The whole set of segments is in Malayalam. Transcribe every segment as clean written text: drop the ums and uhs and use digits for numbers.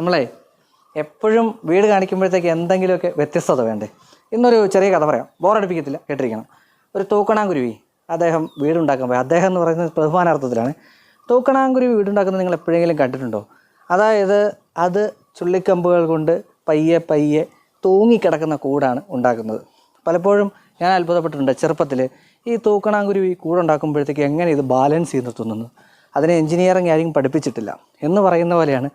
നമ്മളെ എപ്പോഴും വീട് കാണിക്കുമ്പോഴത്തേക്ക് എന്തെങ്കിലുമൊക്കെ വ്യത്യസ്തത വേണ്ടേ? ഇന്നൊരു ചെറിയ കഥ പറയാം, ബോറടിപ്പിക്കത്തില്ല, കേട്ടിരിക്കണം. ഒരു തൂക്കണാങ്കുരുവി അദ്ദേഹം വീടുണ്ടാക്കാൻ പോയി. അദ്ദേഹം എന്ന് പറയുന്നത് ബഹുമാനാർത്ഥത്തിലാണ്. തൂക്കണാങ്കുരുവി വീടുണ്ടാക്കുന്നത് നിങ്ങൾ എപ്പോഴെങ്കിലും കണ്ടിട്ടുണ്ടോ? അതായത് അത് ചുള്ളിക്കമ്പുകൾ കൊണ്ട് പയ്യെ പയ്യെ തൂങ്ങിക്കിടക്കുന്ന കൂടാണ് ഉണ്ടാക്കുന്നത്. പലപ്പോഴും ഞാൻ അത്ഭുതപ്പെട്ടിട്ടുണ്ട് ചെറുപ്പത്തിൽ ഈ തൂക്കണാങ്കുരുവി കൂടുണ്ടാക്കുമ്പോഴത്തേക്ക് എങ്ങനെ ഇത് ബാലൻസ് ചെയ്ത് നിർത്തുന്നു. അതിനെ എഞ്ചിനീയറിംഗ് ആരും പഠിപ്പിച്ചിട്ടില്ല എന്ന് പറയുന്ന പോലെയാണ്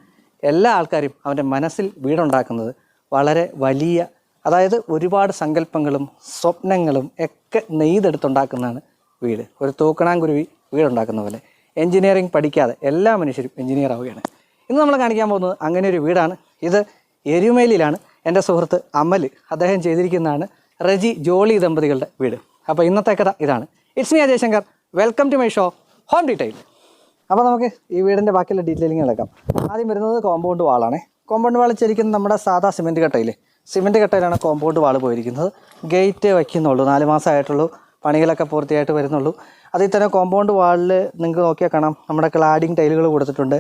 എല്ലാ ആൾക്കാരും അവൻ്റെ മനസ്സിൽ വീടുണ്ടാക്കുന്നത്. വളരെ വലിയ, അതായത് ഒരുപാട് സങ്കല്പങ്ങളും സ്വപ്നങ്ങളും ഒക്കെ നെയ്തെടുത്തുണ്ടാക്കുന്നതാണ് വീട്. ഒരു തൂക്കണാങ്കുരുവി വീടുണ്ടാക്കുന്ന പോലെ എഞ്ചിനീയറിംഗ് പഠിക്കാതെ എല്ലാ മനുഷ്യരും എഞ്ചിനീയർ ആവുകയാണ്. ഇന്ന് നമ്മൾ കാണിക്കാൻ പോകുന്നത് അങ്ങനെ ഒരു വീടാണ്. ഇത് എരുമേലിയിലാണ്. എൻ്റെ സുഹൃത്ത് അമൽ അദ്ദേഹം ചെയ്തിരിക്കുന്നതാണ് റെജി ജോളി ദമ്പതികളുടെ വീട്. അപ്പോൾ ഇന്നത്തെ കഥ ഇതാണ്. It's me Ajay Shankar, welcome to my show home detailed. അപ്പോൾ നമുക്ക് ഈ വീടിൻ്റെ ബാക്കിയുള്ള ഡീറ്റെയിലിംഗ് എടുക്കാം. ആദ്യം വരുന്നത് കോമ്പൗണ്ട് വാളാണ്. കോമ്പൗണ്ട് വാൾ ശരിക്കും നമ്മുടെ സാധാ സിമെൻറ്റ് കട്ടയിലാണ് കോമ്പൗണ്ട് വാൾ പോയിരിക്കുന്നത്. ഗേറ്റ് വയ്ക്കുന്നുള്ളൂ, 4 മാസമായിട്ടുള്ളൂ, പണികളൊക്കെ പൂർത്തിയായിട്ട് വരുന്നുള്ളൂ. അതിൽ തന്നെ കോമ്പൗണ്ട് വാളിൽ നിങ്ങൾക്ക് നോക്കിയാൽ കാണാം നമ്മുടെ ക്ലാഡിങ് ടൈലുകൾ കൊടുത്തിട്ടുണ്ട്,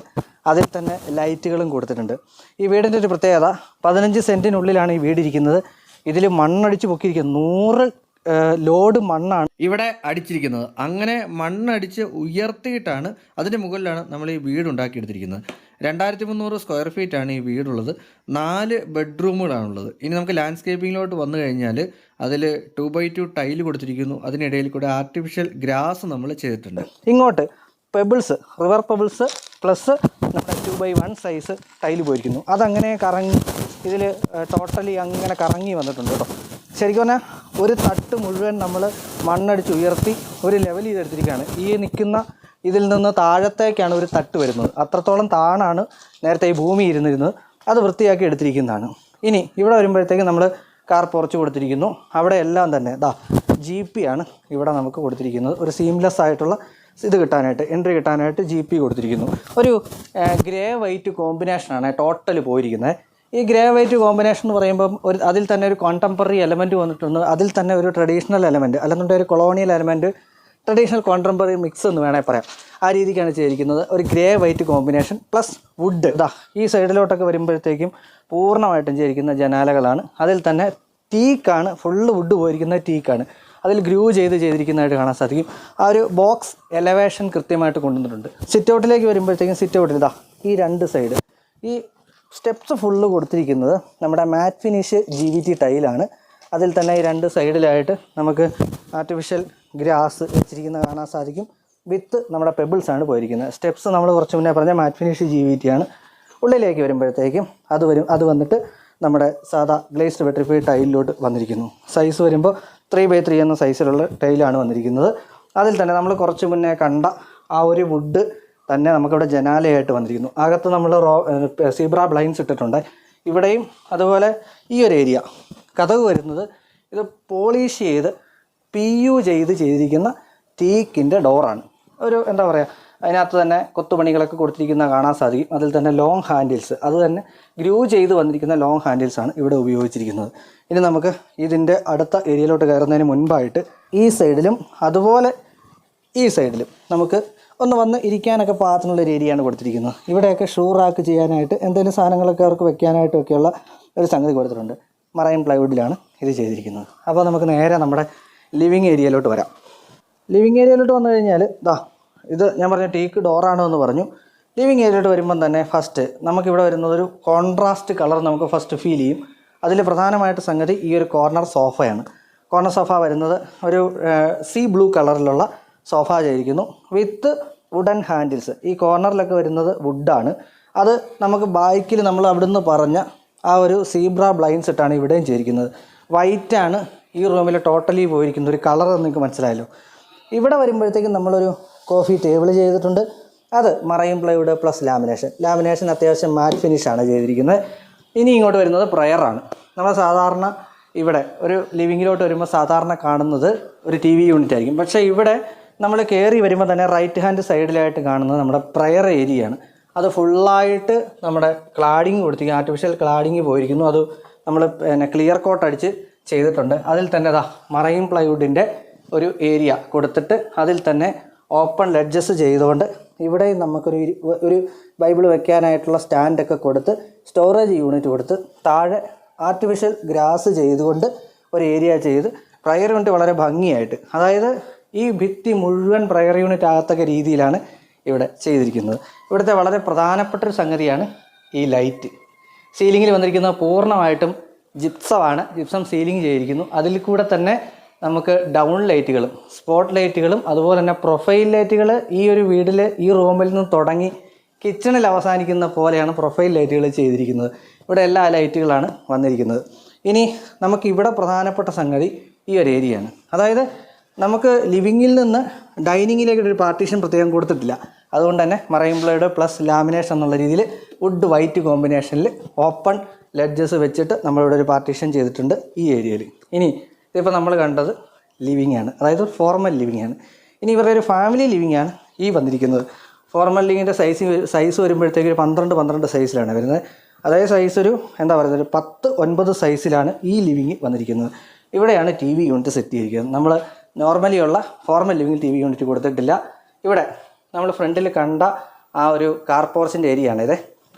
അതിൽ തന്നെ ലൈറ്റുകളും കൊടുത്തിട്ടുണ്ട്. ഈ വീടിൻ്റെ ഒരു പ്രത്യേകത, 15 സെൻറ്റിനുള്ളിലാണ് ഈ വീടിരിക്കുന്നത്. ഇതിൽ മണ്ണടിച്ച് പൊക്കിയിരിക്കുന്നത് 100 ലോഡ് മണ്ണാണ് ഇവിടെ അടിച്ചിരിക്കുന്നത്. അങ്ങനെ മണ്ണടിച്ച് ഉയർത്തിയിട്ടാണ് അതിൻ്റെ മുകളിലാണ് നമ്മൾ ഈ വീട് ഉണ്ടാക്കിയെടുത്തിരിക്കുന്നത്. 2300 സ്ക്വയർ ഫീറ്റാണ് ഈ വീടുള്ളത്. 4 ബെഡ്റൂമുകളാണുള്ളത്. ഇനി നമുക്ക് ലാൻഡ്സ്കേപ്പിങ്ങിലോട്ട് വന്നു കഴിഞ്ഞാൽ അതിൽ 2x2 ടൈല് കൊടുത്തിരിക്കുന്നു. അതിനിടയിൽ കൂടെ ആർട്ടിഫിഷ്യൽ ഗ്രാസ് നമ്മൾ ചെയ്തിട്ടുണ്ട്. ഇങ്ങോട്ട് പെബിൾസ്, റിവർ പെബിൾസ് പ്ലസ് നമ്മുടെ 2x1 സൈസ് ടൈല് പോയിരിക്കുന്നു. അതങ്ങനെ കറങ്ങി ഇതിൽ ടോട്ടലി അങ്ങനെ കറങ്ങി വന്നിട്ടുണ്ട് കേട്ടോ. ശരിക്കും പറഞ്ഞാൽ ഒരു തട്ട് മുഴുവൻ നമ്മൾ മണ്ണടിച്ച് ഉയർത്തി ഒരു ലെവൽ ചെയ്തെടുത്തിരിക്കുകയാണ്. ഈ നിൽക്കുന്ന ഇതിൽ നിന്ന് താഴത്തേക്കാണ് ഒരു തട്ട് വരുന്നത്. അത്രത്തോളം താണാണ് നേരത്തെ ഈ ഭൂമി ഇരുന്നിരുന്നത്. അത് വൃത്തിയാക്കി എടുത്തിരിക്കുന്നതാണ്. ഇനി ഇവിടെ വരുമ്പോഴത്തേക്ക് നമ്മൾ കാർ പോർച്ച് കൊടുത്തിരിക്കുന്നു. അവിടെ എല്ലാം തന്നെ GP ആണ് ഇവിടെ നമുക്ക് കൊടുത്തിരിക്കുന്നത്. ഒരു സീംലെസ് ആയിട്ടുള്ള ഇത് കിട്ടാനായിട്ട്, എൻട്രി കിട്ടാനായിട്ട് GP കൊടുത്തിരിക്കുന്നു. ഒരു ഗ്രേ വൈറ്റ് കോമ്പിനേഷനാണ് ടോട്ടൽ പോയിരിക്കുന്നത്. ഈ ഗ്രേ വൈറ്റ് കോമ്പിനേഷൻ എന്ന് പറയുമ്പം അതിൽ തന്നെ ഒരു കോണ്ടംപററി എലമെൻറ്റ് വന്നിട്ടുണ്ട്. അതിൽ തന്നെ ഒരു ട്രഡീഷണൽ എലമെൻറ്റ്, അല്ലെന്നുണ്ടെങ്കിൽ ഒരു colonial element, traditional contemporary mix എന്ന് വേണമെങ്കിൽ പറയാം. ആ രീതിക്കാണ് ചെയ്തിരിക്കുന്നത്. ഒരു grey white combination plus wood. ഈ സൈഡിലോട്ടൊക്കെ വരുമ്പോഴത്തേക്കും പൂർണ്ണമായിട്ടും ചെയ്തിരിക്കുന്ന ജനാലകളാണ്. അതിൽ തന്നെ ടീക്കാണ്, ഫുള്ള് വുഡ് പോയിരിക്കുന്ന ടീക്കാണ്. അതിൽ ഗ്രൂ ചെയ്തിരിക്കുന്നതായിട്ട് കാണാൻ സാധിക്കും. ആ ഒരു ബോക്സ് എലവേഷൻ കൃത്യമായിട്ട് കൊണ്ടുവന്നിട്ടുണ്ട്. സിറ്റ് ഔട്ടിലേക്ക് വരുമ്പോഴത്തേക്കും സിറ്റ് ഔട്ടിൽ ഈ 2 സൈഡ് ഈ സ്റ്റെപ്സ് ഫുള്ള് കൊടുത്തിരിക്കുന്നത് നമ്മുടെ മാറ്റ് ഫിനിഷ് GVT ടൈലാണ്. അതിൽ തന്നെ ഈ 2 സൈഡിലായിട്ട് നമുക്ക് ആർട്ടിഫിഷ്യൽ ഗ്രാസ് വെച്ചിരിക്കുന്നത് കാണാൻ സാധിക്കും. വിത്ത് നമ്മുടെ പെബിൾസാണ് പോയിരിക്കുന്നത്. സ്റ്റെപ്സ് നമ്മൾ കുറച്ച് മുന്നേ പറഞ്ഞ മാറ്റ് ഫിനിഷ് GVT ആണ്. ഉള്ളിലേക്ക് വരുമ്പോഴത്തേക്കും അത് വന്നിട്ട് നമ്മുടെ സാധാ ഗ്ലേസ്ഡ് വെട്രിഫൈഡ് ടൈലിലോട്ട് വന്നിരിക്കുന്നു. സൈസ് വരുമ്പോൾ 3x3 എന്ന സൈസിലുള്ള ടൈലാണ് വന്നിരിക്കുന്നത്. അതിൽ തന്നെ നമ്മൾ കുറച്ച് മുന്നേ കണ്ട ആ ഒരു വുഡ് തന്നെ നമുക്കിവിടെ ജനാലയായിട്ട് വന്നിരിക്കുന്നു. അകത്ത് നമ്മൾ സീബ്ര ബ്ലൈൻഡ്സ് ഇട്ടിട്ടുണ്ട്. ഇവിടെയും അതുപോലെ ഈ ഒരു ഏരിയ കതക് വരുന്നത് ഇത് പോളിഷ് ചെയ്ത് PU ചെയ്തിരിക്കുന്ന ടീക്കിൻ്റെ ഡോറാണ്. ഒരു എന്താ പറയുക, അതിനകത്ത് തന്നെ കൊത്തുപണികളൊക്കെ കൊടുത്തിരിക്കുന്ന കാണാൻ സാധിക്കും. അതിൽ തന്നെ ലോങ് ഹാൻഡിൽസ്, അത് തന്നെ ഗ്രൂ ചെയ്ത് വന്നിരിക്കുന്ന ലോങ് ഹാൻഡിൽസാണ് ഇവിടെ ഉപയോഗിച്ചിരിക്കുന്നത്. ഇനി നമുക്ക് ഇതിൻ്റെ അടുത്ത ഏരിയയിലോട്ട് കയറുന്നതിന് മുൻപായിട്ട് ഈ സൈഡിലും അതുപോലെ ഈ സൈഡിലും നമുക്ക് ഒന്ന് വന്ന് ഇരിക്കാനൊക്കെ പാകത്തിനുള്ളൊരു ഏരിയയാണ് കൊടുത്തിരിക്കുന്നത്. ഇവിടെയൊക്കെ ഷൂ റാക്ക് ചെയ്യാനായിട്ട് എന്തെങ്കിലും സാധനങ്ങളൊക്കെ അവർക്ക് വെക്കാനായിട്ടൊക്കെയുള്ള ഒരു സംഗതി കൊടുത്തിട്ടുണ്ട്. മറൈൻ പ്ലൈവുഡിലാണ് ഇത് ചെയ്തിരിക്കുന്നത്. അപ്പോൾ നമുക്ക് നേരെ നമ്മുടെ ലിവിങ് ഏരിയയിലോട്ട് വരാം. ലിവിങ് ഏരിയയിലോട്ട് വന്നു കഴിഞ്ഞാൽ ഇത് ഞാൻ പറഞ്ഞ ടീക്ക് ഡോറാണോ എന്ന് പറഞ്ഞു. ലിവിങ് ഏരിയയിലോട്ട് വരുമ്പം തന്നെ ഫസ്റ്റ് നമുക്കിവിടെ വരുന്നത് ഒരു കോൺട്രാസ്റ്റ് കളർ നമുക്ക് ഫസ്റ്റ് ഫീൽ ചെയ്യും. അതിൽ പ്രധാനമായിട്ട് സംഗതി ഈ ഒരു കോർണർ സോഫയാണ്. കോർണർ സോഫ വരുന്നത് ഒരു സീ ബ്ലൂ കളറിലുള്ള സോഫ ചെയ്തിരിക്കുന്നു വിത്ത് വുഡൻ ഹാൻഡിൽസ്. ഈ കോർണറിലൊക്കെ വരുന്നത് വുഡാണ്. അത് നമുക്ക് ബാക്കിൽ നമ്മൾ അവിടുന്ന് പറഞ്ഞ ആ ഒരു സീബ്ര ബ്ലൈൻഡ്സ് ഇട്ടാണ് ഇവിടെയും ചെയ്തിരിക്കുന്നത്. വൈറ്റാണ് ഈ റൂമിൽ ടോട്ടലി പോയിരിക്കുന്നത്. ഒരു കളർ നിങ്ങൾക്ക് മനസ്സിലായല്ലോ. ഇവിടെ വരുമ്പോഴത്തേക്കും നമ്മളൊരു കോഫി ടേബിൾ ചെയ്തിട്ടുണ്ട്. അത് മറൈൻ പ്ലൈവുഡ് പ്ലസ് ലാമിനേഷൻ അത്യാവശ്യം മാറ്റ് ഫിനിഷാണ് ചെയ്തിരിക്കുന്നത്. ഇനി ഇങ്ങോട്ട് വരുന്നത് പ്രയറാണ്. നമ്മൾ സാധാരണ ഇവിടെ ഒരു ലിവിങ്ങിലോട്ട് വരുമ്പോൾ സാധാരണ കാണുന്നത് ഒരു TV യൂണിറ്റ് ആയിരിക്കും. പക്ഷേ ഇവിടെ നമ്മൾ കയറി വരുമ്പോൾ തന്നെ റൈറ്റ് ഹാൻഡ് സൈഡിലായിട്ട് കാണുന്നത് നമ്മുടെ പ്രയർ ഏരിയയാണ്. അത് ഫുള്ളായിട്ട് നമ്മുടെ ക്ലാഡിങ് കൊടുത്തിരിക്കും, ആർട്ടിഫിഷ്യൽ ക്ലാഡിങ് പോയിരിക്കുന്നു. അത് നമ്മൾ ക്ലിയർ കോട്ട് അടിച്ച് ചെയ്തിട്ടുണ്ട്. അതിൽ തന്നെ മറൈൻ പ്ലൈവുഡിൻ്റെ ഒരു ഏരിയ കൊടുത്തിട്ട് അതിൽ തന്നെ ഓപ്പൺ ലെഡ്ജസ് ചെയ്തുകൊണ്ട് ഇവിടെയും നമുക്കൊരു ബൈബിൾ വെക്കാനായിട്ടുള്ള സ്റ്റാൻഡൊക്കെ കൊടുത്ത് സ്റ്റോറേജ് യൂണിറ്റ് കൊടുത്ത് താഴെ ആർട്ടിഫിഷ്യൽ ഗ്രാസ് ചെയ്തുകൊണ്ട് ഒരു ഏരിയ ചെയ്ത് പ്രയർ യൂണിറ്റ് വളരെ ഭംഗിയായിട്ട്, അതായത് ഈ ഭിത്തി മുഴുവൻ പ്രയർ യൂണിറ്റ് ആകത്തക്ക രീതിയിലാണ് ഇവിടെ ചെയ്തിരിക്കുന്നത്. ഇവിടുത്തെ വളരെ പ്രധാനപ്പെട്ടൊരു സംഗതിയാണ് ഈ ലൈറ്റ്. സീലിങ്ങിൽ വന്നിരിക്കുന്നത് പൂർണ്ണമായിട്ടും ജിപ്സമാണ്. ജിപ്സം സീലിംഗ് ചെയ്തിരിക്കുന്നു. അതിൽ കൂടെ തന്നെ നമുക്ക് ഡൗൺ ലൈറ്റുകളും സ്പോട്ട് ലൈറ്റുകളും അതുപോലെ തന്നെ പ്രൊഫൈൽ ലൈറ്റുകൾ ഈ ഒരു വീട്ടിൽ ഈ റൂമിൽ നിന്ന് തുടങ്ങി കിച്ചണിൽ അവസാനിക്കുന്ന പോലെയാണ് പ്രൊഫൈൽ ലൈറ്റുകൾ ചെയ്തിരിക്കുന്നത്. ഇവിടെ എല്ലാ ലൈറ്റുകളാണ് വന്നിരിക്കുന്നത്. ഇനി നമുക്കിവിടെ പ്രധാനപ്പെട്ട സംഗതി ഈ ഒരു ഏരിയയാണ്. അതായത് നമുക്ക് ലിവിങ്ങിൽ നിന്ന് ഡൈനിങ്ങിലേക്ക് ഒരു പാർട്ടീഷൻ പ്രത്യേകം കൊടുത്തിട്ടില്ല. അതുകൊണ്ട് തന്നെ മറൈൻ ബ്ലേഡ് പ്ലസ് ലാമിനേഷൻ എന്നുള്ള രീതിയിൽ വുഡ് വൈറ്റ് കോമ്പിനേഷനിൽ ഓപ്പൺ ലെഡ്ജസ് വെച്ചിട്ട് നമ്മളിവിടെ ഒരു പാർട്ടീഷൻ ചെയ്തിട്ടുണ്ട് ഈ ഏരിയയിൽ. ഇനി ഇതിപ്പോൾ നമ്മൾ കണ്ടത് ലിവിങ് ആണ്, അതായത് ഫോർമൽ ലിവിങ് ആണ്. ഇനി ഇവരുടെ ഒരു ഫാമിലി ലിവിങ് ആണ് ഈ വന്നിരിക്കുന്നത്. ഫോർമൽ ലിവിങ്ങിൻ്റെ സൈസ് വരുമ്പോഴത്തേക്ക് ഒരു 12 സൈസിലാണ് വരുന്നത്. അതായത് സൈസ് ഒരു എന്താ പറയുന്നത്, ഒരു 10-9 സൈസിലാണ് ഈ ലിവിങ് വന്നിരിക്കുന്നത്. ഇവിടെയാണ് ടി വി യൂണിറ്റ് സെറ്റ് ചെയ്തിരിക്കുന്നത്. നമ്മൾ നോർമലി ഉള്ള ഫോർമൽ ലിവിങ്ങിൽ ടി വി യൂണിറ്റ് കൊടുത്തിട്ടില്ല. ഇവിടെ നമ്മൾ ഫ്രണ്ടിൽ കണ്ട ആ ഒരു കാർ പോർച്ചിൻ്റെ ഏരിയ ആണ്. ഇത്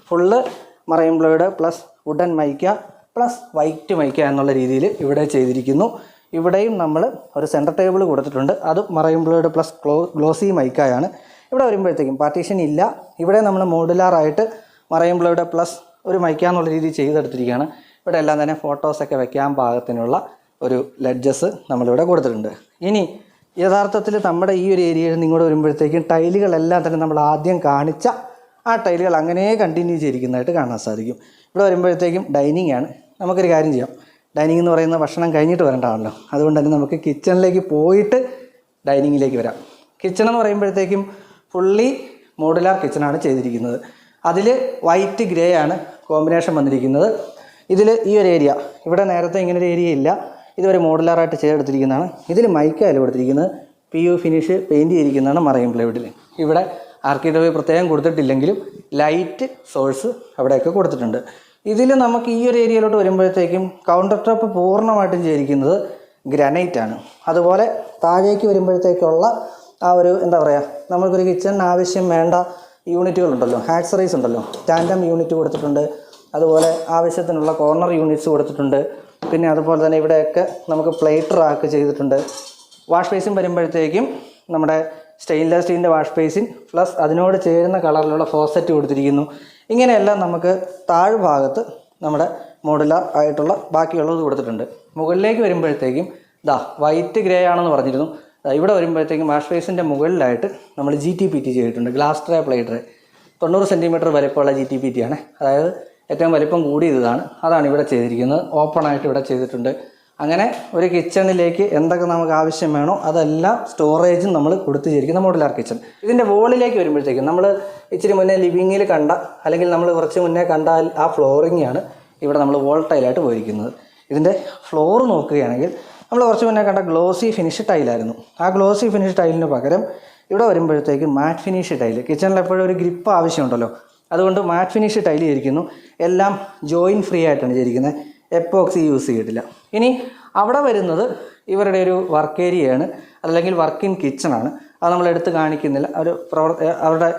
full marine blade plus wooden mica plus white mica എന്നുള്ള രീതിയിൽ ഇവിടെ ചെയ്തിരിക്കുന്നു. ഇവിടെയും നമ്മൾ ഒരു സെൻറ്റർ ടേബിൾ കൊടുത്തിട്ടുണ്ട്. അത് മറൈൻ ബ്ലേഡ് പ്ലസ് ഗ്ലോസി മൈക്കയാണ്. ഇവിടെ വരുമ്പോഴത്തേക്കും പാർട്ടീഷൻ ഇല്ല. ഇവിടെ നമ്മൾ മോഡുലാറായിട്ട് മറൈൻ ബ്ലേഡ് പ്ലസ് ഒരു മൈക്ക എന്നുള്ള രീതിയിൽ ചെയ്തെടുത്തിരിക്കുകയാണ്. ഇവിടെ എല്ലാം തന്നെ ഫോട്ടോസൊക്കെ വെക്കാൻ പാകത്തിനുള്ള ഒരു ലെഡ്ജസ് നമ്മളിവിടെ കൊടുത്തിട്ടുണ്ട്. ഇനി യഥാർത്ഥത്തിൽ നമ്മുടെ ഈ ഒരു ഏരിയയിൽ നിങ്ങോട്ട് വരുമ്പോഴത്തേക്കും ടൈലുകളെല്ലാം തന്നെ നമ്മൾ ആദ്യം കാണിച്ച ആ ടൈലുകൾ അങ്ങനെ കണ്ടിന്യൂ ചെയ്തിരിക്കുന്നതായിട്ട് കാണാൻ സാധിക്കും. ഇവിടെ വരുമ്പോഴത്തേക്കും ഡൈനിങ് ആണ്. നമുക്കൊരു കാര്യം ചെയ്യാം, ഡൈനിങ് എന്ന് പറയുന്ന ഭക്ഷണം കഴിഞ്ഞിട്ട് വരേണ്ടതാണല്ലോ. അതുകൊണ്ട് തന്നെ നമുക്ക് കിച്ചണിലേക്ക് പോയിട്ട് ഡൈനിങ്ങിലേക്ക് വരാം. കിച്ചൺ എന്ന് പറയുമ്പോഴത്തേക്കും ഫുള്ളി മോഡുലാർ കിച്ചണാണ് ചെയ്തിരിക്കുന്നത്. അതിൽ വൈറ്റ് ഗ്രേ ആണ് കോമ്പിനേഷൻ വന്നിരിക്കുന്നത്. ഇതിൽ ഈ ഒരു ഏരിയ, ഇവിടെ നേരത്തെ ഇങ്ങനൊരു ഏരിയ ഇല്ല, ഇതുവരെ മോഡുലാറായിട്ട് ചെയ്തെടുത്തിരിക്കുന്നതാണ്. ഇതിൽ മൈക്കയില് കൊടുത്തിരിക്കുന്നത് PU ഫിനിഷ് പെയിൻറ്റ് ചെയ്തിരിക്കുന്നതാണ് മറൈൻ ബ്ലേഡിൽ. ഇവിടെ ആർക്കിടെക്ചർ പ്രത്യേകം കൊടുത്തിട്ടില്ലെങ്കിലും ലൈറ്റ് സോഴ്സ് അവിടെയൊക്കെ കൊടുത്തിട്ടുണ്ട്. ഇതിൽ നമുക്ക് ഈ ഒരു ഏരിയയിലോട്ട് വരുമ്പോഴത്തേക്കും കൗണ്ടർ ടോപ്പ് പൂർണ്ണമായിട്ടും ചെയ്തിരിക്കുന്നത് ഗ്രാനൈറ്റ് ആണ്. അതുപോലെ താഴേക്ക് വരുമ്പോഴത്തേക്കുള്ള ആ ഒരു എന്താ പറയുക, നമുക്കൊരു കിച്ചണിന് ആവശ്യം വേണ്ട യൂണിറ്റുകളുണ്ടല്ലോ, ആക്സറീസ് ഉണ്ടല്ലോ, ടാൻഡം യൂണിറ്റ് കൊടുത്തിട്ടുണ്ട്. അതുപോലെ ആവശ്യത്തിനുള്ള കോർണർ യൂണിറ്റ്സ് കൊടുത്തിട്ടുണ്ട്. പിന്നെ അതുപോലെ തന്നെ ഇവിടെയൊക്കെ നമുക്ക് പ്ലേറ്റ് റാക്ക് ചെയ്തിട്ടുണ്ട്. വാഷ് ബേസിൻ വരുമ്പോഴത്തേക്കും നമ്മുടെ സ്റ്റെയിൻലെസ് സ്റ്റീലിൻ്റെ വാഷ് ബേസിൻ പ്ലസ് അതിനോട് ചേരുന്ന കളറിലുള്ള ഫോസറ്റ് കൊടുത്തിരിക്കുന്നു. ഇങ്ങനെയെല്ലാം നമുക്ക് താഴ്ഭാഗത്ത് നമ്മുടെ മോഡുലാർ ആയിട്ടുള്ള ബാക്കിയുള്ളത് കൊടുത്തിട്ടുണ്ട്. മുകളിലേക്ക് വരുമ്പോഴത്തേക്കും വൈറ്റ് ഗ്രേ ആണെന്ന് പറഞ്ഞിരുന്നു. ഇവിടെ വരുമ്പോഴത്തേക്കും വാഷ് ബേസിൻ്റെ മുകളിലായിട്ട് നമ്മൾ GTPT ചെയ്തിട്ടുണ്ട്. Glass tray plate tray 90 centimetre വലിപ്പമുള്ള GTPT ആണ്. അതായത് ഏറ്റവും വലിപ്പം കൂടിയതാണ്. അതാണ് ഇവിടെ ചെയ്തിരിക്കുന്നത്. ഓപ്പണായിട്ട് ഇവിടെ ചെയ്തിട്ടുണ്ട്. അങ്ങനെ ഒരു കിച്ചണിലേക്ക് എന്തൊക്കെ നമുക്ക് ആവശ്യം വേണോ അതെല്ലാം സ്റ്റോറേജും നമ്മൾ കൊടുത്തു ചേരിക്കുന്ന മോഡുലാർ കിച്ചൺ. ഇതിൻ്റെ വോളിലേക്ക് വരുമ്പോഴത്തേക്കും നമ്മൾ ഇച്ചിരി മുന്നേ ലിവിങ്ങിൽ കണ്ട, അല്ലെങ്കിൽ നമ്മൾ കുറച്ച് മുന്നേ കണ്ട ആ ഫ്ലോറിംഗ് ആണ് ഇവിടെ നമ്മൾ വോൾ ടൈലായിട്ട് പോയിരിക്കുന്നത്. ഇതിൻ്റെ ഫ്ലോർ നോക്കുകയാണെങ്കിൽ നമ്മൾ കുറച്ച് മുന്നേ കണ്ട ഗ്ലോസി ഫിനിഷ് ടൈലായിരുന്നു. ആ ഗ്ലോസി ഫിനിഷ് ടൈലിന് പകരം ഇവിടെ വരുമ്പോഴത്തേക്കും മാറ്റ് ഫിനിഷ് ടൈല്. കിച്ചണിൽ എപ്പോഴും ഒരു ഗ്രിപ്പ് ആവശ്യമുണ്ടല്ലോ, അതുകൊണ്ട് മാറ്റ് ഫിനിഷ് ടൈൽ ചെയ്തിരിക്കുന്നു. എല്ലാം ജോയിൻ ഫ്രീ ആയിട്ടാണ് ചെയ്തിരിക്കുന്നത്. എപ്പോക്സി യൂസ് ചെയ്തിട്ടില്ല. ഇനി അവിടെ വരുന്നത് ഇവരുടെ ഒരു വർക്ക് ഏരിയയാണ്, അല്ലെങ്കിൽ വർക്കിംഗ് കിച്ചണാണ്. അത് നമ്മൾ എടുത്ത് കാണിക്കുന്നില്ല. അവരുടെ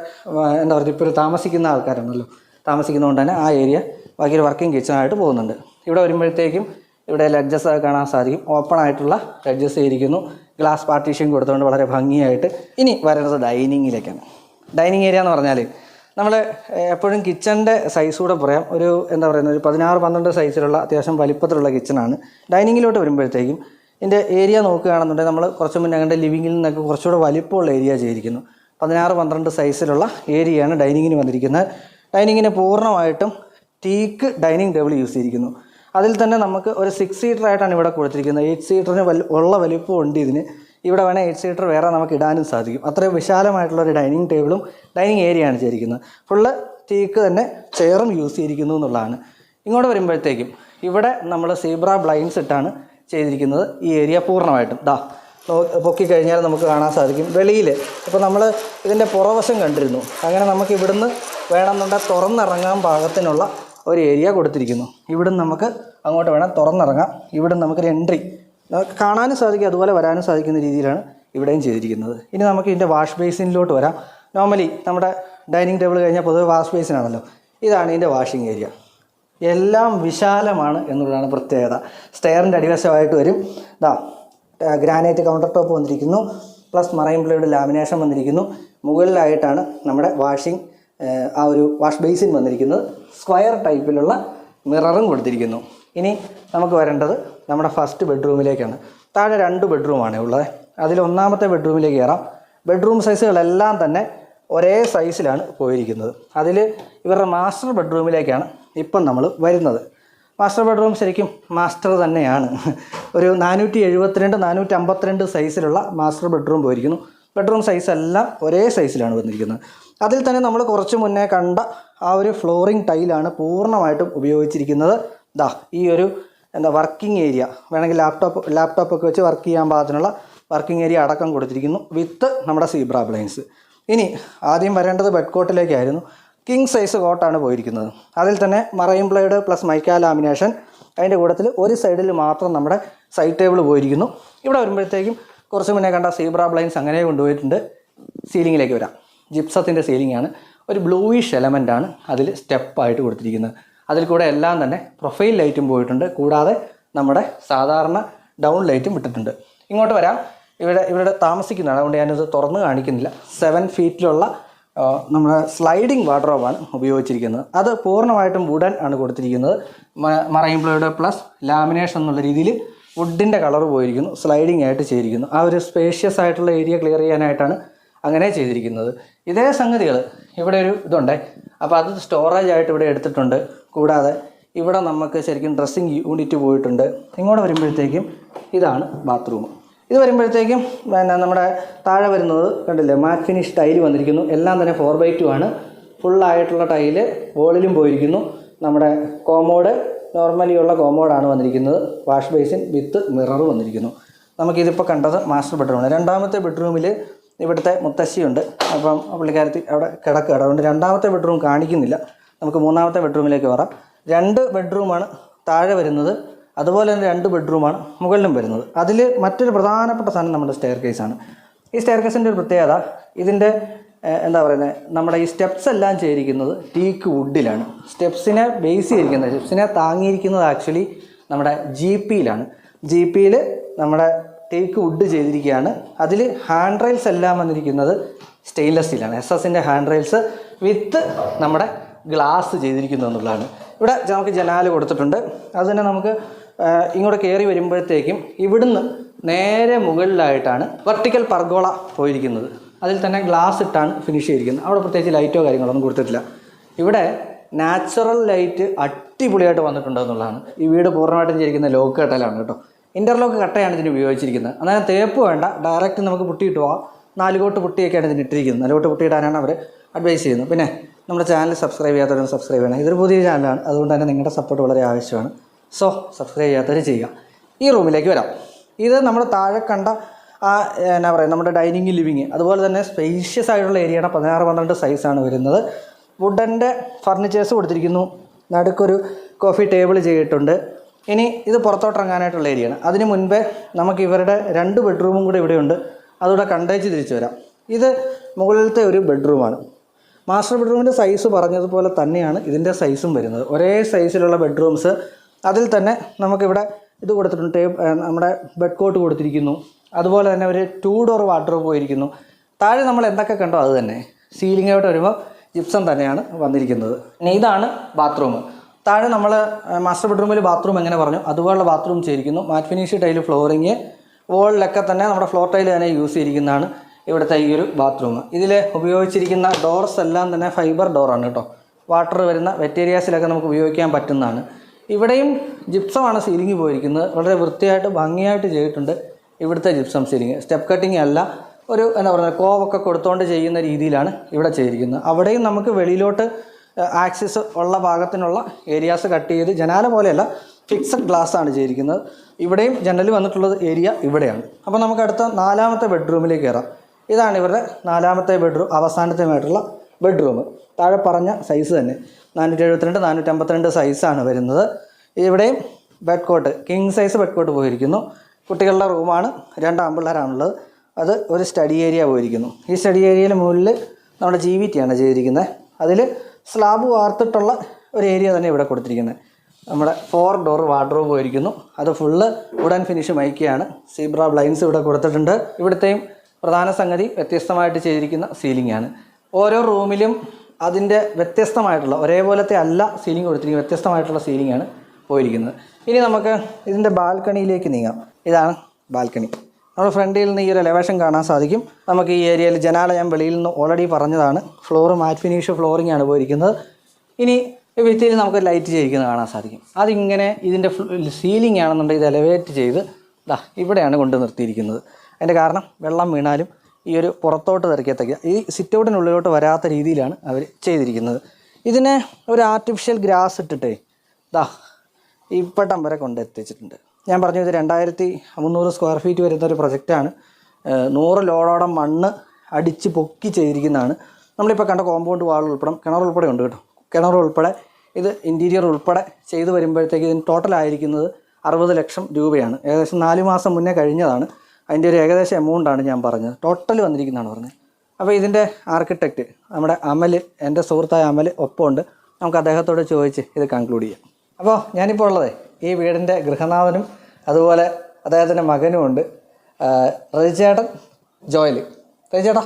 എന്താ പറയുക, ഇപ്പോൾ ഒരു താമസിക്കുന്ന ആൾക്കാരാണല്ലോ, താമസിക്കുന്നതുകൊണ്ട് തന്നെ ആ ഏരിയ ബാക്കി വർക്കിംഗ് കിച്ചണായിട്ട് പോകുന്നുണ്ട്. ഇവിടെ വരുമ്പോഴത്തേക്കും ഇവിടെ ലെഡ്ജസ് കാണാൻ സാധിക്കും. ഓപ്പൺ ആയിട്ടുള്ള ലെഡ്ജസ് ചെയ്തിരിക്കുന്നു. ഗ്ലാസ് പാർട്ടീഷൻ കൊടുത്തുകൊണ്ട് വളരെ ഭംഗിയായിട്ട്. ഇനി വരുന്നത് ഡൈനിങ്ങിലേക്കാണ്. ഡൈനിങ് ഏരിയ എന്ന് പറഞ്ഞാൽ നമ്മൾ എപ്പോഴും കിച്ചണിൻ്റെ സൈസ് കൂടെ പറയാം. ഒരു എന്താ പറയുന്നത്, ഒരു 16-12 സൈസിലുള്ള അത്യാവശ്യം വലിപ്പത്തിലുള്ള കിച്ചണാണ്. ഡൈനിങ്ങിലോട്ട് വരുമ്പോഴത്തേക്കും ഇതിൻ്റെ ഏരിയ നോക്കുകയാണെന്നുണ്ടെങ്കിൽ നമ്മൾ കുറച്ച് മുന്നേ കണ്ട ലിവിങ്ങിൽ നിന്നൊക്കെ കുറച്ചുകൂടെ വലിപ്പമുള്ള ഏരിയ ചെയ്തിരിക്കുന്നു. 16-12 സൈസിലുള്ള ഏരിയയാണ് ഡൈനിങ്ങിന് വന്നിരിക്കുന്നത്. ഡൈനിങ്ങിന് പൂർണ്ണമായിട്ടും ടീക്ക് ഡൈനിങ് ടേബിൾ യൂസ് ചെയ്തിരിക്കുന്നു. അതിൽ തന്നെ നമുക്ക് ഒരു 6 സീറ്റർ ആയിട്ടാണ് ഇവിടെ കൊടുത്തിരിക്കുന്നത്. 8 സീറ്ററിന് ഉള്ള വലിപ്പം ഉണ്ട് ഇതിന്. ഇവിടെ വേണേൽ 8 സീറ്റർ വേറെ നമുക്ക് ഇടാനും സാധിക്കും. അത്രയും വിശാലമായിട്ടുള്ളൊരു ഡൈനിങ് ടേബിളും ഡൈനിങ് ഏരിയയാണ് ചെയ്തിരിക്കുന്നത്. ഫുള്ള് ടീക്ക് തന്നെ ചെയറും യൂസ് ചെയ്തിരിക്കുന്നു എന്നുള്ളതാണ്. ഇങ്ങോട്ട് വരുമ്പോഴത്തേക്കും ഇവിടെ നമ്മൾ സീബ്ര ബ്ലൈൻഡ്സ് ഇട്ടാണ് ചെയ്തിരിക്കുന്നത്. ഈ ഏരിയ പൂർണ്ണമായിട്ടും പൊക്കി കഴിഞ്ഞാൽ നമുക്ക് കാണാൻ സാധിക്കും. വെളിയിൽ ഇപ്പോൾ നമ്മൾ ഇതിൻ്റെ പുറവശം കണ്ടിരുന്നു. അങ്ങനെ നമുക്ക് ഇവിടുന്ന് വേണമെന്നുണ്ടെങ്കിൽ തുറന്നിറങ്ങാൻ പാകത്തിനുള്ള ഒരു ഏരിയ കൊടുത്തിരിക്കുന്നു. ഇവിടുന്ന് നമുക്ക് അങ്ങോട്ട് വേണം തുറന്നിറങ്ങാം. ഇവിടുന്ന് നമുക്കൊരു എൻട്രി കാണാനും സാധിക്കും, അതുപോലെ വരാനും സാധിക്കുന്ന രീതിയിലാണ് ഇവിടെയും ചെയ്തിരിക്കുന്നത്. ഇനി നമുക്ക് ഇതിൻ്റെ വാഷ് ബേസിനിലോട്ട് വരാം. നോർമലി നമ്മുടെ ഡൈനിങ് ടേബിൾ കഴിഞ്ഞാൽ പൊതുവെ വാഷ് ബേസിനാണല്ലോ. ഇതാണ് ഇതിൻ്റെ വാഷിംഗ് ഏരിയ. എല്ലാം വിശാലമാണ് എന്നുള്ളതാണ് പ്രത്യേകത. സ്റ്റെയറിൻ്റെ അടിവശമായിട്ട് വരും. ഗ്രാനൈറ്റ് കൗണ്ടർ ടോപ്പ് വന്നിരിക്കുന്നു, പ്ലസ് മറൈൻ പ്ലൈവുഡ് ലാമിനേഷൻ വന്നിരിക്കുന്നു. മുകളിലായിട്ടാണ് നമ്മുടെ ആ ഒരു വാഷ് ബേസിൻ വന്നിരിക്കുന്നത്. സ്ക്വയർ ടൈപ്പിലുള്ള മിററും കൊടുത്തിരിക്കുന്നു. ഇനി നമുക്ക് വരേണ്ടത് നമ്മുടെ ഫസ്റ്റ് ബെഡ്റൂമിലേക്കാണ്. താഴെ 2 ബെഡ്റൂമാണ് ഉള്ളത്. അതിൽ ഒന്നാമത്തെ ബെഡ്റൂമിലേക്ക് കയറാം. ബെഡ്റൂം സൈസുകളെല്ലാം തന്നെ ഒരേ സൈസിലാണ് പോയിരിക്കുന്നത്. അതിൽ ഇവരുടെ മാസ്റ്റർ ബെഡ്റൂമിലേക്കാണ് ഇപ്പം നമ്മൾ വരുന്നത്. മാസ്റ്റർ ബെഡ്റൂം ശരിക്കും മാസ്റ്റർ തന്നെയാണ്. ഒരു 472 452 സൈസിലുള്ള മാസ്റ്റർ ബെഡ്റൂം പോയിരിക്കുന്നു. ബെഡ്റൂം സൈസെല്ലാം ഒരേ സൈസിലാണ് വന്നിരിക്കുന്നത്. അതിൽ തന്നെ നമ്മൾ കുറച്ച് മുന്നേ കണ്ട ആ ഒരു ഫ്ലോറിംഗ് ടൈലാണ് പൂർണ്ണമായിട്ടും ഉപയോഗിച്ചിരിക്കുന്നത്. ഈ ഒരു വർക്കിംഗ് ഏരിയ വേണമെങ്കിൽ ലാപ്ടോപ്പൊക്കെ വെച്ച് വർക്ക് ചെയ്യാൻ പാകത്തിനുള്ള വർക്കിംഗ് ഏരിയ അടക്കം കൊടുത്തിരിക്കുന്നു വിത്ത് നമ്മുടെ സീബ്ര ബ്ലൈൻഡ്സ്. ഇനി ആദ്യം വരേണ്ടത് ബെഡ് കോട്ടിലേക്കായിരുന്നു. കിങ് സൈസ് കോട്ടാണ് പോയിരിക്കുന്നത്. അതിൽ തന്നെ marine plywood plus mica lamination. അതിൻ്റെ കൂട്ടത്തിൽ ഒരു സൈഡിൽ മാത്രം നമ്മുടെ സൈഡ് ടേബിൾ പോയിരിക്കുന്നു. ഇവിടെ വരുമ്പോഴത്തേക്കും കുറച്ച് മുന്നേ കണ്ട സീബ്ര ബ്ലൈൻഡ്സ് അങ്ങനെ കൊണ്ടുപോയിട്ടുണ്ട്. സീലിങ്ങിലേക്ക് വരാം. ജിപ്സത്തിൻ്റെ സീലിംഗാണ്. ഒരു ബ്ലൂയിഷ് എലമെൻ്റാണ് അതിൽ സ്റ്റെപ്പായിട്ട് കൊടുത്തിരിക്കുന്നത്. അതിൽ കൂടെ എല്ലാം തന്നെ പ്രൊഫൈൽ ലൈറ്റും പോയിട്ടുണ്ട്. കൂടാതെ നമ്മുടെ സാധാരണ ഡൗൺ ലൈറ്റും വിട്ടിട്ടുണ്ട്. ഇങ്ങോട്ട് വരാം. ഇവിടെ താമസിക്കുന്നതാണ്, അതുകൊണ്ട് ഞാനിത് തുറന്ന് കാണിക്കുന്നില്ല. 7 ഫീറ്റിലുള്ള നമ്മുടെ സ്ലൈഡിങ് വാർഡ്രോബാണ് ഉപയോഗിച്ചിരിക്കുന്നത്. അത് പൂർണ്ണമായിട്ടും വുഡൻ ആണ് കൊടുത്തിരിക്കുന്നത്. മറൈൻ പ്ലൈവുഡ് പ്ലസ് ലാമിനേഷൻ എന്നുള്ള രീതിയിൽ വുഡിൻ്റെ കളർ പോയിരിക്കുന്നു. സ്ലൈഡിങ് ആയിട്ട് ചെയ്തിരിക്കുന്നു. ആ ഒരു സ്പേഷ്യസ് ആയിട്ടുള്ള ഏരിയ ക്ലിയർ ചെയ്യാനായിട്ടാണ് അങ്ങനെ ചെയ്തിരിക്കുന്നത്. ഇതേ സംഗതികൾ ഇവിടെ ഒരു ഇതുണ്ട്. അപ്പോൾ അത് സ്റ്റോറേജ് ആയിട്ട് ഇവിടെ എടുത്തിട്ടുണ്ട്. കൂടാതെ ഇവിടെ നമുക്ക് ശരിക്കും ഡ്രസ്സിങ് യൂണിറ്റ് പോയിട്ടുണ്ട്. ഇങ്ങോട്ട് വരുമ്പോഴത്തേക്കും ഇതാണ് ബാത്റൂം. ഇത് വരുമ്പോഴത്തേക്കും നമ്മുടെ താഴെ വരുന്നത് കണ്ടില്ലേ, മാറ്റ് ഫിനിഷ് ടൈല് വന്നിരിക്കുന്നു. എല്ലാം തന്നെ 4x2 ആണ്. ഫുള്ളായിട്ടുള്ള ടൈല് വോളിലും പോയിരിക്കുന്നു. നമ്മുടെ കോമോഡ് നോർമലി ഉള്ള കോമോഡാണ് വന്നിരിക്കുന്നത്. വാഷ് ബേസിൻ വിത്ത് മിറർ വന്നിരിക്കുന്നു. നമുക്കിതിപ്പോൾ കണ്ടത് മാസ്റ്റർ ബെഡ്റൂമാണ്. രണ്ടാമത്തെ ബെഡ്റൂമിൽ ഇവിടുത്തെ മുത്തശ്ശിയുണ്ട്. അപ്പം പുള്ളിക്കാരത്തി അവിടെ കിടക്കുകയാണ്. അതുകൊണ്ട് രണ്ടാമത്തെ ബെഡ്റൂം കാണിക്കുന്നില്ല. നമുക്ക് മൂന്നാമത്തെ ബെഡ്റൂമിലേക്ക് വരാം. 2 ബെഡ്റൂമാണ് താഴെ വരുന്നത്. അതുപോലെ തന്നെ 2 ബെഡ്റൂമാണ് മുകളിലും വരുന്നത്. അതിൽ മറ്റൊരു പ്രധാനപ്പെട്ട സാധനം നമ്മുടെ സ്റ്റെയർ കേസാണ്. ഈ സ്റ്റെയർ കേസിൻ്റെ ഒരു പ്രത്യേകത, ഇതിൻ്റെ നമ്മുടെ ഈ സ്റ്റെപ്സ് എല്ലാം ചെയ്തിരിക്കുന്നത് ടീക്ക് വുഡിലാണ്. സ്റ്റെപ്സിനെ ബേസ് ചെയ്തിരിക്കുന്നത്, സ്റ്റെപ്സിനെ താങ്ങിയിരിക്കുന്നത് ആക്ച്വലി നമ്മുടെ GPയിലാണ്. GPയിൽ നമ്മുടെ ടീക്ക് വുഡ് ചെയ്തിരിക്കുകയാണ്. അതിൽ ഹാൻഡ് റെയിൽസ് എല്ലാം വന്നിരിക്കുന്നത് സ്റ്റെയിൻലെസ് സ്റ്റീലാണ്. SS-ൻ്റെ ഹാൻഡ് റെയിൽസ് വിത്ത് നമ്മുടെ ഗ്ലാസ് ചെയ്തിരിക്കുന്നു എന്നുള്ളതാണ്. ഇവിടെ നമുക്ക് ജനാല് കൊടുത്തിട്ടുണ്ട്. അതുതന്നെ നമുക്ക് ഇങ്ങോട്ട് കയറി വരുമ്പോഴത്തേക്കും ഇവിടുന്ന് നേരെ മുകളിലായിട്ടാണ് വെർട്ടിക്കൽ പർഗോള പോയിരിക്കുന്നത്. അതിൽ തന്നെ ഗ്ലാസ് ഇട്ടാണ് ഫിനിഷ് ചെയ്തിരിക്കുന്നത്. അവിടെ പ്രത്യേകിച്ച് ലൈറ്റോ കാര്യങ്ങളൊന്നും കൊടുത്തിട്ടില്ല. ഇവിടെ നാച്ചുറൽ ലൈറ്റ് അടിപൊളിയായിട്ട് വന്നിട്ടുണ്ട് എന്നുള്ളതാണ്. ഈ വീട് പൂർണ്ണമായിട്ടും ചെയ്തിരിക്കുന്ന ലോക്ക് കട്ടലാണ് കേട്ടോ. ഇൻ്റർലോക്ക് കട്ടയാണ് ഇതിന് ഉപയോഗിച്ചിരിക്കുന്നത്. അതായത് തേപ്പ് വേണ്ട, ഡയറക്റ്റ് നമുക്ക് പുട്ടിയിട്ട് പോവാം. 4 കോട്ട് പുട്ടിയൊക്കെയാണ് ഇതിന് ഇട്ടിരിക്കുന്നത്. 4 കോട്ട് പുട്ടിയിടാനാണ് അവർ അഡ്വൈസ് ചെയ്യുന്നത്. പിന്നെ നമ്മുടെ ചാനൽ സബ്സ്ക്രൈബ് ചെയ്യാത്തവരും സബ്സ്ക്രൈബ് ചെയ്യണം. ഇതൊരു പുതിയ ചാനലാണ്, അതുകൊണ്ട് തന്നെ നിങ്ങളുടെ സപ്പോർട്ട് വളരെ ആവശ്യമാണ്. സോ സബ്സ്ക്രൈബ് ചെയ്യാത്തവർ ചെയ്യുക. ഈ റൂമിലേക്ക് വരാം. ഇത് നമ്മൾ താഴെ കണ്ട നമ്മുടെ ഡൈനിങ് ലിവിങ് അതുപോലെ തന്നെ സ്പേഷ്യസ് ആയിട്ടുള്ള ഏരിയയാണ്. 16-12 സൈസാണ് വരുന്നത്. വുഡൻ്റെ ഫർണിച്ചേഴ്സ് കൊടുത്തിരിക്കുന്നു. നടുക്കൊരു കോഫി ടേബിൾ ചെയ്തിട്ടുണ്ട്. ഇനി ഇത് പുറത്തോട്ടിറങ്ങാനായിട്ടുള്ള ഏരിയയാണ്. അതിന് മുൻപേ നമുക്ക് ഇവരുടെ 2 ബെഡ്റൂമും കൂടെ ഇവിടെയുണ്ട്. അതുകൂടെ കണ്ടേച്ച് തിരിച്ചു വരാം. ഇത് മുകളിലത്തെ ഒരു ബെഡ്റൂമാണ്. മാസ്റ്റർ ബെഡ്റൂമിൻ്റെ സൈസ് പറഞ്ഞതുപോലെ തന്നെയാണ് ഇതിൻ്റെ സൈസും വരുന്നത്. ഒരേ സൈസിലുള്ള ബെഡ്റൂംസ്. അതിൽ തന്നെ നമുക്കിവിടെ ഇത് കൊടുത്തിട്ടുണ്ട്. നമ്മുടെ ബെഡ് കോട്ട് കൊടുത്തിരിക്കുന്നു. അതുപോലെ തന്നെ ഒരു 2 ഡോർ വാർഡ്രോബ് പോയിരിക്കുന്നു. താഴെ നമ്മൾ എന്തൊക്കെ കണ്ടോ അത് തന്നെ. സീലിംഗായിട്ട് വരുമ്പോൾ ജിപ്സം തന്നെയാണ് വന്നിരിക്കുന്നത്. ഇനി ഇതാണ് ബാത്റൂം. താഴെ നമ്മൾ മാസ്റ്റർ ബെഡ്റൂമിൽ ബാത്റൂം എങ്ങനെ പറഞ്ഞു അതുപോലുള്ള ബാത്റൂം ചെയ്തിരിക്കുന്നു. മാറ്റ് ഫിനിഷ് ടൈല് ഫ്ലോറിങ്, വോളിലൊക്കെ തന്നെ നമ്മുടെ ഫ്ലോർ ടൈല് തന്നെ യൂസ് ചെയ്തിരിക്കുന്നതാണ് ഇവിടുത്തെ ഈ ഒരു ബാത്റൂം. ഇതിൽ ഉപയോഗിച്ചിരിക്കുന്ന ഡോർസ് എല്ലാം തന്നെ ഫൈബർ ഡോറാണ് കേട്ടോ. വാട്ടർ വരുന്ന വെറ്റേരിയാസിലൊക്കെ നമുക്ക് ഉപയോഗിക്കാൻ പറ്റുന്നതാണ്. ഇവിടെയും ജിപ്സമാണ് സീലിംഗ് പോയിരിക്കുന്നത്. വളരെ വൃത്തിയായിട്ട് ഭംഗിയായിട്ട് ചെയ്തിട്ടുണ്ട് ഇവിടുത്തെ ജിപ്സം സീലിംഗ്. സ്റ്റെപ്പ് കട്ടിങ് അല്ല, ഒരു കോവൊക്കെ കൊടുത്തുകൊണ്ട് ചെയ്യുന്ന രീതിയിലാണ് ഇവിടെ ചെയ്തിരിക്കുന്നത്. അവിടെയും നമുക്ക് വെളിയിലോട്ട് ആക്സിസ് ഉള്ള ഭാഗത്തിനുള്ള ഏരിയാസ് കട്ട് ചെയ്ത് ജനാല പോലെയല്ല, ഫിക്സഡ് ഗ്ലാസ് ആണ് ചെയ്തിരിക്കുന്നത്. ഇവിടെയും ജനൽ വന്നിട്ടുള്ളത് ഏരിയ ഇവിടെയാണ്. അപ്പോൾ നമുക്ക് അടുത്ത 4ാമത്തെ ബെഡ്റൂമിലേക്ക് കയറാം. ഇതാണ് ഇവരുടെ 4ാമത്തെ ബെഡ്റൂം, അവസാനത്തേമായിട്ടുള്ള ബെഡ്റൂം. താഴെ പറഞ്ഞ സൈസ് തന്നെ 472 452 സൈസാണ് വരുന്നത്. ഇവിടെയും bed cot, king size bed cot പോയിരിക്കുന്നു. കുട്ടികളുടെ റൂമാണ്. 2 ആൺപിള്ളേരാണുള്ളത്. അത് ഒരു സ്റ്റഡി ഏരിയ പോയിരിക്കുന്നു. ഈ സ്റ്റഡി ഏരിയയിൽ മുകളിൽ നമ്മുടെ GVT ആണ് ചെയ്തിരിക്കുന്നത്. അതിൽ സ്ലാബ് വാർത്തിട്ടുള്ള ഒരു ഏരിയ തന്നെ ഇവിടെ കൊടുത്തിരിക്കുന്നത്. നമ്മുടെ 4 ഡോർ വാർഡ്രോബ് പോയിരിക്കുന്നു. അത് ഫുള്ള് വുഡൻ ഫിനിഷ് മൈക്കയാണ്. സീബ്ര ബ്ലൈൻസ് ഇവിടെ കൊടുത്തിട്ടുണ്ട്. ഇവിടുത്തെയും പ്രധാന സംഗതി വ്യത്യസ്തമായിട്ട് ചെയ്തിരിക്കുന്ന സീലിംഗ് ആണ്. ഓരോ റൂമിലും അതിൻ്റെ വ്യത്യസ്തമായിട്ടുള്ള ഒരേപോലത്തെ അല്ല സീലിംഗ് കൊടുത്തിരിക്കുന്നത്, വ്യത്യസ്തമായിട്ടുള്ള സീലിംഗ് ആണ് പോയിരിക്കുന്നത്. ഇനി നമുക്ക് ഇതിൻ്റെ ബാൽക്കണിയിലേക്ക് നീങ്ങാം. ഇതാണ് ബാൽക്കണി. നമ്മുടെ ഫ്രണ്ടിൽ നിന്ന് ഈ ഒരു എലവേഷൻ കാണാൻ സാധിക്കും. നമുക്ക് ഈ ഏരിയയിൽ ജനാല ഞാൻ വെളിയിൽ നിന്ന് ഓൾറെഡി പറഞ്ഞതാണ്. ഫ്ലോർ മാറ്റ് ഫിനിഷ് ഫ്ലോറിംഗ് ആണ് പോയിരിക്കുന്നത്. ഇനി ഭിത്തിയിൽ നമുക്ക് ലൈറ്റ് ചെയ്യിക്കുന്നത് കാണാൻ സാധിക്കും. അതിങ്ങനെ ഇതിൻ്റെ സീലിംഗ് ആണെന്നുണ്ടെങ്കിൽ ഇത് എലവേറ്റ് ചെയ്ത് ഇവിടെയാണ് കൊണ്ട് നിർത്തിയിരിക്കുന്നത്. അതിൻ്റെ കാരണം വെള്ളം വീണാലും ഈ ഒരു പുറത്തോട്ട് തെറിക്കത്തക്ക ഈ സിറ്റൗട്ടിനുള്ളിലോട്ട് വരാത്ത രീതിയിലാണ് അവർ ചെയ്തിരിക്കുന്നത്. ഇതിനെ ഒരു ആർട്ടിഫിഷ്യൽ ഗ്രാസ് ഇട്ടിട്ടേ ഇപ്പട്ടം വരെ കൊണ്ടെത്തിച്ചിട്ടുണ്ട്. ഞാൻ പറഞ്ഞു ഇത് 2300 സ്ക്വയർ ഫീറ്റ് വരുന്ന ഒരു പ്രൊജക്റ്റാണ്. 100 ലോഡോളം മണ്ണ് അടിച്ച് പൊക്കി ചെയ്തിരിക്കുന്നതാണ്. നമ്മളിപ്പോൾ കണ്ട കോമ്പൗണ്ട് വാൾ ഉൾപ്പെടെ കിണർ ഉൾപ്പെടെ ഉണ്ട് കേട്ടോ. കിണർ ഉൾപ്പെടെ ഇത് ഇൻറ്റീരിയർ ഉൾപ്പെടെ ചെയ്ത് വരുമ്പോഴത്തേക്ക് ഇതിന് ടോട്ടലായിരിക്കുന്നത് 60 ലക്ഷം രൂപയാണ്. ഏകദേശം 4 മാസം മുന്നേ കഴിഞ്ഞതാണ്. അതിൻ്റെ ഒരു ഏകദേശം എമൗണ്ടാണ് ഞാൻ പറഞ്ഞത്. ടോട്ടൽ വന്നിരിക്കുന്നതാണ് പറഞ്ഞത്. അപ്പോൾ ഇതിൻ്റെ ആർക്കിടെക്റ്റ് നമ്മുടെ അമൽ, എൻ്റെ സുഹൃത്തായ അമൽ ഒപ്പമുണ്ട്. നമുക്ക് അദ്ദേഹത്തോട് ചോദിച്ച് ഇത് കൺക്ലൂഡ് ചെയ്യാം. അപ്പോൾ ഞാനിപ്പോൾ ഉള്ളത് ഈ വീടിൻ്റെ ഗൃഹനാഥനും അതുപോലെ അദ്ദേഹത്തിൻ്റെ മകനും ഉണ്ട്. റജിച്ചേട്ടൻ, ജോയൽ. റജിച്ചേട്ടാ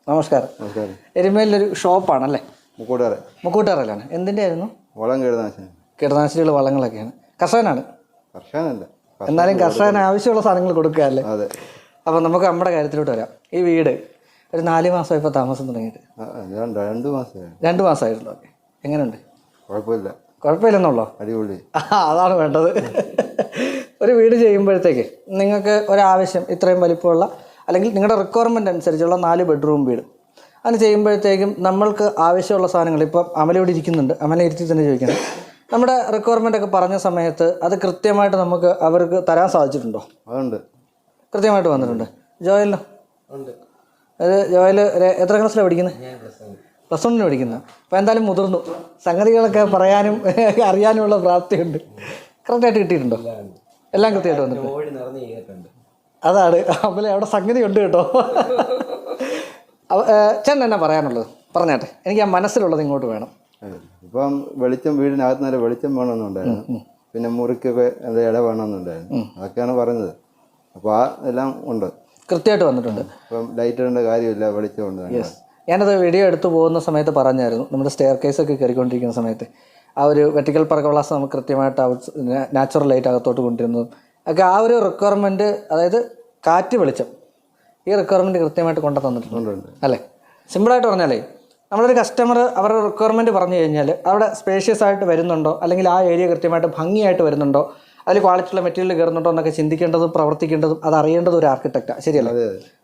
നമസ്കാരം. എരുമേലിലൊരു ഷോപ്പാണല്ലേ? മുക്കൂട്ടുകാരയിലാണ്. എന്തിൻ്റെ ആയിരുന്നു? കീടനാശിനികൾ, വളങ്ങളൊക്കെയാണ്. കർഷകനാണ്? എന്നാലും കർഷകന് ആവശ്യമുള്ള സാധനങ്ങൾ കൊടുക്കുകയല്ലേ? അപ്പോൾ നമുക്ക് നമ്മുടെ കാര്യത്തിലോട്ട് വരാം. ഈ വീട് ഒരു 4 മാസം ഇപ്പോൾ താമസം തുടങ്ങിയിട്ട് 2 മാസമായിട്ടുള്ളൂ. ഓക്കെ, എങ്ങനെയുണ്ട്? കുഴപ്പമില്ലെന്നുള്ളോ? അടിപൊളി. അതാണ് വേണ്ടത്. ഒരു വീട് ചെയ്യുമ്പോഴത്തേക്ക് നിങ്ങൾക്ക് ഒരാവശ്യം ഇത്രയും വലിപ്പമുള്ള അല്ലെങ്കിൽ നിങ്ങളുടെ റിക്വയർമെൻറ്റ് അനുസരിച്ചുള്ള 4 ബെഡ്റൂം വീട് അങ്ങനെ ചെയ്യുമ്പോഴത്തേക്കും നമ്മൾക്ക് ആവശ്യമുള്ള സാധനങ്ങൾ ഇപ്പം അമലയോട് ഇരിക്കുന്നുണ്ട്. അമല ഇരുത്തി തന്നെ ചോദിക്കണം. നമ്മുടെ റിക്വയർമെൻ്റ് ഒക്കെ പറഞ്ഞ സമയത്ത് അത് കൃത്യമായിട്ട് നമുക്ക് അവർക്ക് തരാൻ സാധിച്ചിട്ടുണ്ടോ? അതുണ്ട്, കൃത്യമായിട്ട് വന്നിട്ടുണ്ട്. ജോയലിനോ? ഉണ്ട്. അത് ജോയൽ എത്ര ക്ലാസ്സിലാണ് പഠിക്കുന്നത്? +1 പഠിക്കുന്നത്. അപ്പോൾ എന്തായാലും മുതിർന്നു, സംഗതികളൊക്കെ പറയാനും അറിയാനുമുള്ള പ്രാപ്തിയുണ്ട്. കറക്റ്റായിട്ട് കിട്ടിയിട്ടുണ്ടോ? എല്ലാം കൃത്യമായിട്ട് വന്നിട്ടുണ്ട്. അതാണ് അമല അവിടെ സംഗതി ഉണ്ട് കേട്ടോ. ചേട്ടൻ എന്നാ പറയാനുള്ളത്? പറഞ്ഞാട്ടെ, എനിക്ക് ആ മനസ്സിലുള്ളത് ഇങ്ങോട്ട് വേണം. ഇപ്പം വെളിച്ചം, വീടിനകത്ത് നല്ല വെളിച്ചം വേണമെന്നുണ്ടായിരുന്നു. പിന്നെ മുറിക്കൊക്കെ ഇട വേണമെന്നുണ്ടായിരുന്നു. അതൊക്കെയാണ് പറഞ്ഞത്. അപ്പോൾ എല്ലാം ഉണ്ട്, കൃത്യമായിട്ട് വന്നിട്ടുണ്ട്. ഇപ്പം ലൈറ്റ് ഇടേണ്ട കാര്യമില്ല, വെളിച്ചം ഉണ്ട്. ഞാനത് വീഡിയോ എടുത്തു പോകുന്ന സമയത്ത് പറഞ്ഞായിരുന്നു. നമ്മുടെ സ്റ്റെയർ കേസൊക്കെ കയറിക്കൊണ്ടിരിക്കുന്ന സമയത്ത് ആ ഒരു വെർട്ടിക്കൽ പറക്കോളാസ് നമുക്ക് കൃത്യമായിട്ട് നാച്ചുറൽ ലൈറ്റ് അകത്തോട്ട് കൊണ്ടുവരുന്നതും ഒക്കെ ആ ഒരു റിക്വയർമെൻറ്റ്, അതായത് കാറ്റ് വെളിച്ചം, ഈ റിക്വയർമെൻറ്റ് കൃത്യമായിട്ട് കൊണ്ടു തന്നിട്ടുണ്ട് അല്ലേ? സിമ്പിളായിട്ട് പറഞ്ഞാലേ നമ്മളൊരു കസ്റ്റമർ അവരുടെ റിക്വയർമെൻറ്റ് പറഞ്ഞു കഴിഞ്ഞാൽ അവിടെ സ്പേഷ്യസ് ആയിട്ട് വരുന്നുണ്ടോ, അല്ലെങ്കിൽ ആ ഏരിയ കൃത്യമായിട്ട് ഭംഗിയായിട്ട് വരുന്നുണ്ടോ, അതിൽ ക്വാളിറ്റിയുള്ള മെറ്റീരിയൽ കയറുന്നുണ്ടോ എന്നൊക്കെ ചിന്തിക്കേണ്ടതും പ്രവർത്തിക്കേണ്ടതും അത് അറിയേണ്ടതും ഒരു ആർക്കിടെക്റ്റാണ്. ശരിയല്ലേ?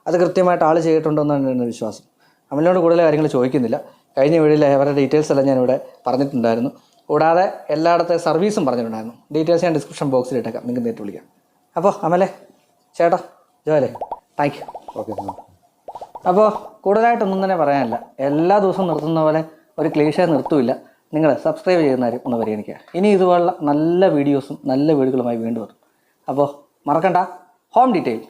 അത് കൃത്യമായിട്ട് ആൾ ചെയ്തിട്ടുണ്ടോ എന്നാണ് എൻ്റെ വിശ്വാസം. അമലിനോട് കൂടുതൽ കാര്യങ്ങൾ ചോദിക്കുന്നില്ല. കഴിഞ്ഞ വീഡിയോയിൽ അവരുടെ ഡീറ്റെയിൽസ് എല്ലാം ഞാനിവിടെ പറഞ്ഞിട്ടുണ്ടായിരുന്നു. കൂടാതെ എല്ലായിടത്തെ സർവീസും പറഞ്ഞിട്ടുണ്ടായിരുന്നു. ഡീറ്റെയിൽസ് ഞാൻ ഡിസ്ക്രിപ്ഷൻ ബോക്സിൽ ഇട്ടേക്കാം, നിങ്ങൾക്ക് നേരിട്ട് വിളിക്കാം. അപ്പോൾ അമലെ, ചേട്ടാ, ജോയലെ, താങ്ക് യു. ഓക്കെ. അപ്പോൾ കൂടുതലായിട്ടൊന്നും തന്നെ പറയാനില്ല. എല്ലാ ദിവസവും നിർത്തുന്ന പോലെ ഒരു ക്ലീഷേ നിർത്തുമില്ല. നിങ്ങൾ സബ്സ്ക്രൈബ് ചെയ്യുന്നവരും ഒന്ന് പരിഗണിക്കുക. ഇനി ഇതുപോലുള്ള നല്ല വീഡിയോസും നല്ല വീഡിയോകളുമായി വീണ്ടും വരും. അപ്പോൾ മറക്കണ്ട, ഹോം ഡീറ്റെയിൽ.